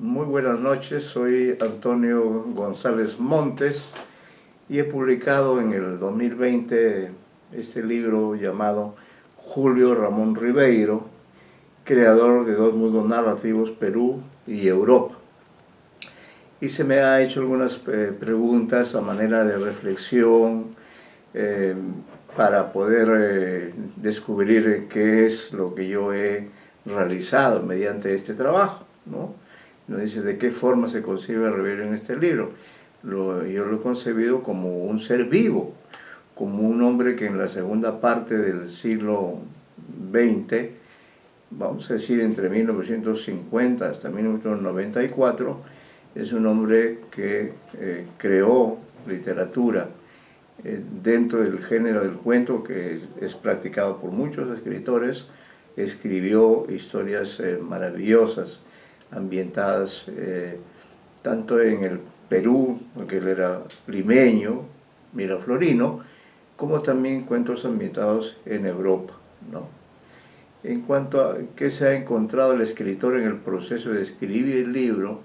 Muy buenas noches, soy Antonio González Montes y he publicado en el 2020 este libro llamado Julio Ramón Ribeiro, creador de dos mundos narrativos, Perú y Europa. Y se me ha hecho algunas preguntas a manera de reflexión para poder descubrir qué es lo que yo he realizado mediante este trabajo, ¿no? Nos dice de qué forma se concibe Ribeiro en este libro. Yo lo he concebido como un ser vivo, como un hombre que en la segunda parte del siglo XX, vamos a decir entre 1950 hasta 1994, es un hombre que creó literatura dentro del género del cuento que es practicado por muchos escritores. Escribió historias maravillosas, ambientadas tanto en el Perú, porque él era limeño, miraflorino, como también cuentos ambientados en Europa, ¿no? En cuanto a qué se ha encontrado el escritor en el proceso de escribir el libro,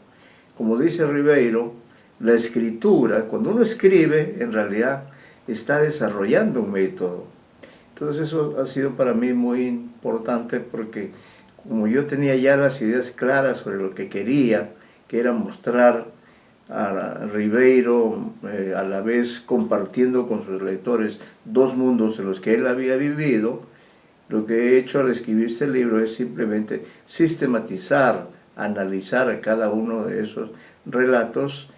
como dice Ribeiro, la escritura, cuando uno escribe, en realidad está desarrollando un método. Entonces eso ha sido para mí muy importante porque como yo tenía ya las ideas claras sobre lo que quería, que era mostrar a Ribeiro a la vez compartiendo con sus lectores dos mundos en los que él había vivido, lo que he hecho al escribir este libro es simplemente sistematizar, analizar a cada uno de esos relatos,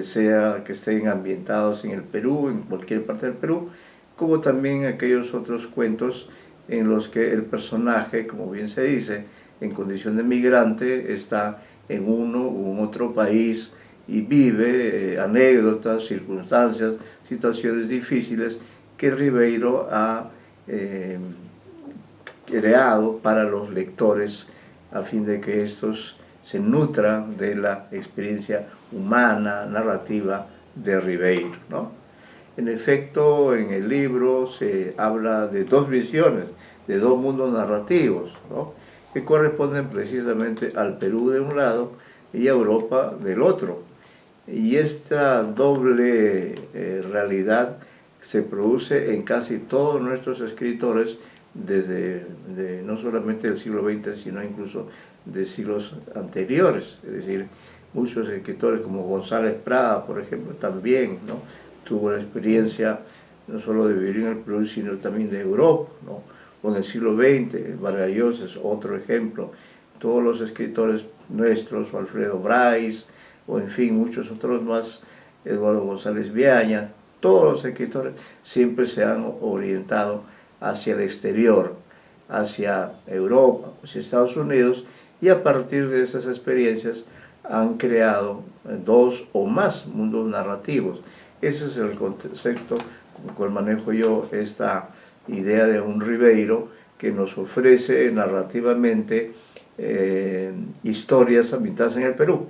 sea que estén ambientados en el Perú, en cualquier parte del Perú, como también aquellos otros cuentos en los que el personaje, como bien se dice, en condición de migrante, está en uno u otro país y vive anécdotas, circunstancias, situaciones difíciles que Ribeiro ha creado para los lectores a fin de que estos se nutran de la experiencia humana, narrativa de Ribeiro, ¿no? En efecto, en el libro se habla de dos visiones, de dos mundos narrativos, ¿no?, que corresponden precisamente al Perú de un lado y a Europa del otro. Y esta doble realidad se produce en casi todos nuestros escritores desde no solamente del siglo XX, sino incluso de siglos anteriores. Es decir, muchos escritores como González Prada, por ejemplo, también, ¿no?, tuvo la experiencia no solo de vivir en el Perú, sino también de Europa, ¿no? O en el siglo XX, Vargas Llosa es otro ejemplo. Todos los escritores nuestros, o Alfredo Bryce, o en fin, muchos otros más, Eduardo González Viaña, todos los escritores siempre se han orientado hacia el exterior, hacia Europa, hacia Estados Unidos, y a partir de esas experiencias han creado dos o más mundos narrativos. Ese es el concepto con el cual manejo yo esta idea de un Ribeiro que nos ofrece narrativamente historias ambientadas en el Perú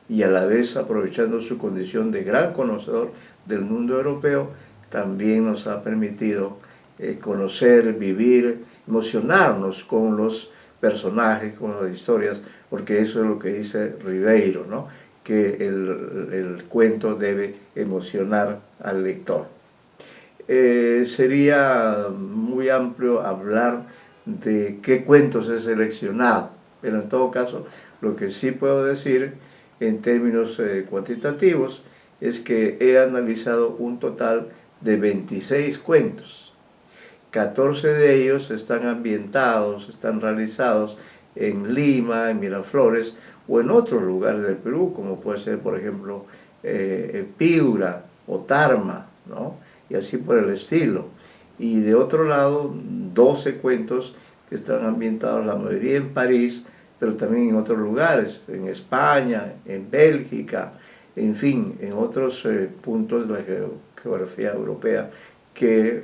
y a la vez aprovechando su condición de gran conocedor del mundo europeo, también nos ha permitido conocer, vivir, emocionarnos con los personajes, con las historias, porque eso es lo que dice Ribeiro, ¿no?, que el cuento debe emocionar al lector. Sería muy amplio hablar de qué cuentos he seleccionado, pero en todo caso lo que sí puedo decir en términos cuantitativos es que he analizado un total de 26 cuentos. 14 de ellos están ambientados, están realizados en Lima, en Miraflores o en otros lugares del Perú, como puede ser, por ejemplo, Piura o Tarma, ¿no?, y así por el estilo. Y de otro lado, 12 cuentos que están ambientados, la mayoría en París, pero también en otros lugares, en España, en Bélgica, en fin, en otros puntos de la geografía europea que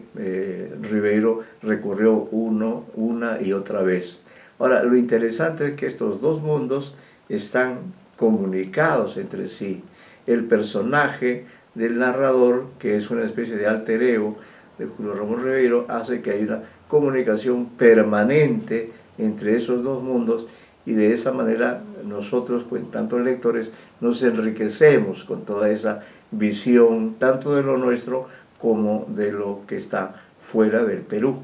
Ribeiro recorrió una y otra vez. Ahora, lo interesante es que estos dos mundos están comunicados entre sí. El personaje del narrador, que es una especie de alter ego de Julio Ramón Ribeiro, hace que haya una comunicación permanente entre esos dos mundos y de esa manera nosotros, pues, tanto lectores, nos enriquecemos con toda esa visión, tanto de lo nuestro como de lo que está fuera del Perú.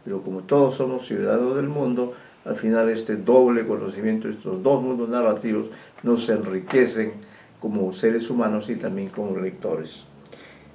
Pero como todos somos ciudadanos del mundo, al final este doble conocimiento, estos dos mundos narrativos, nos enriquecen como seres humanos y también como lectores.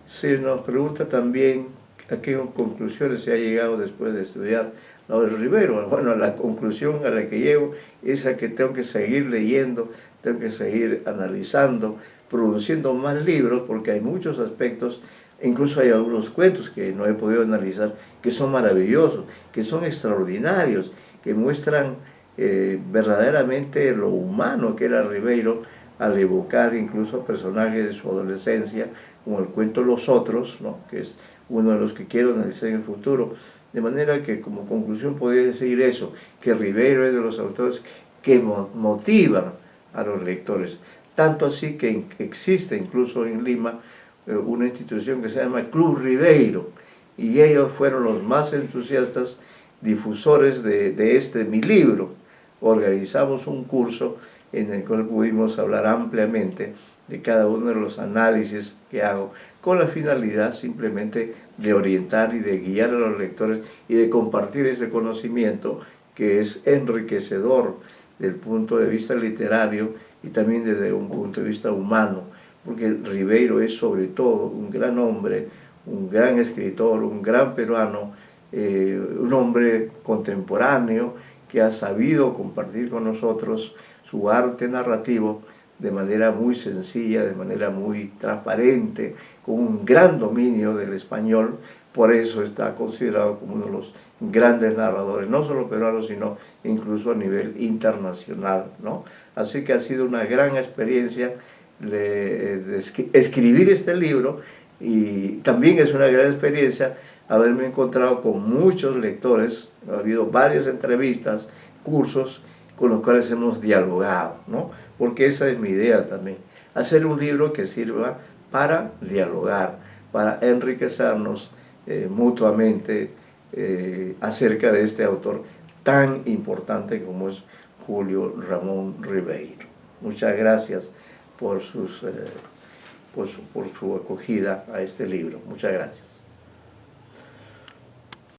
Se nos pregunta también a qué conclusiones se ha llegado después de estudiar la obra de Rivero. Bueno, la conclusión a la que llego es a que tengo que seguir leyendo, tengo que seguir analizando, produciendo más libros, porque hay muchos aspectos, incluso hay algunos cuentos que no he podido analizar, que son maravillosos, que son extraordinarios, que muestran verdaderamente lo humano que era Ribeiro, al evocar incluso personajes de su adolescencia, como el cuento Los Otros, ¿no?, que es uno de los que quiero analizar en el futuro. De manera que como conclusión podría decir eso, que Ribeiro es de los autores que motivan a los lectores. Tanto así que existe incluso en Lima una institución que se llama Club Ribeiro, y ellos fueron los más entusiastas difusores de mi libro. Organizamos un curso en el cual pudimos hablar ampliamente de cada uno de los análisis que hago, con la finalidad simplemente de orientar y de guiar a los lectores y de compartir ese conocimiento que es enriquecedor desde el punto de vista literario y también desde un punto de vista humano, porque Ribeiro es sobre todo un gran hombre, un gran escritor, un gran peruano, un hombre contemporáneo que ha sabido compartir con nosotros su arte narrativo de manera muy sencilla, de manera muy transparente, con un gran dominio del español. Por eso está considerado como uno de los grandes narradores, no solo peruanos, sino incluso a nivel internacional, ¿no? Así que ha sido una gran experiencia escribir este libro, y también es una gran experiencia haberme encontrado con muchos lectores. Ha habido varias entrevistas, cursos con los cuales hemos dialogado, ¿no? Porque esa es mi idea también, hacer un libro que sirva para dialogar, para enriquecernos mutuamente acerca de este autor tan importante como es Julio Ramón Ribeiro. Muchas gracias por su acogida a este libro. Muchas gracias.